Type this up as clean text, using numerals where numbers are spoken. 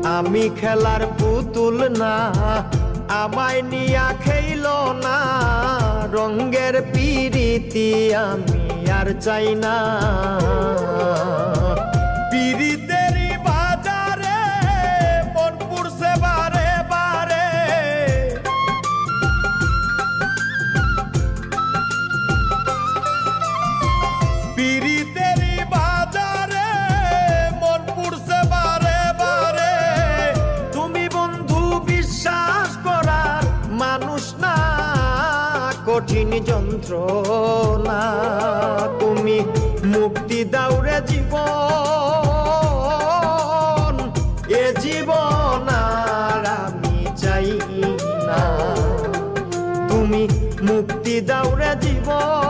আমি খেলার পুতুল না, আমায় নিয়া খেইল না, রঙ্গের পিরিতি আমি আর চাই না। পিরিতেরই বাজারে মন পুড়ছে বারে বারে, পিরিতেরই বাজারে মন পুড়ছে বারে বারে। তুমি বন্ধু বিশ্বাস করার মানুষ না, কঠিন যন্ত্রণা। তুমি মুক্তি দাও রে জীবন, এ জীবন আর আমি চাই না। তুমি মুক্তি দাও রে জীবন।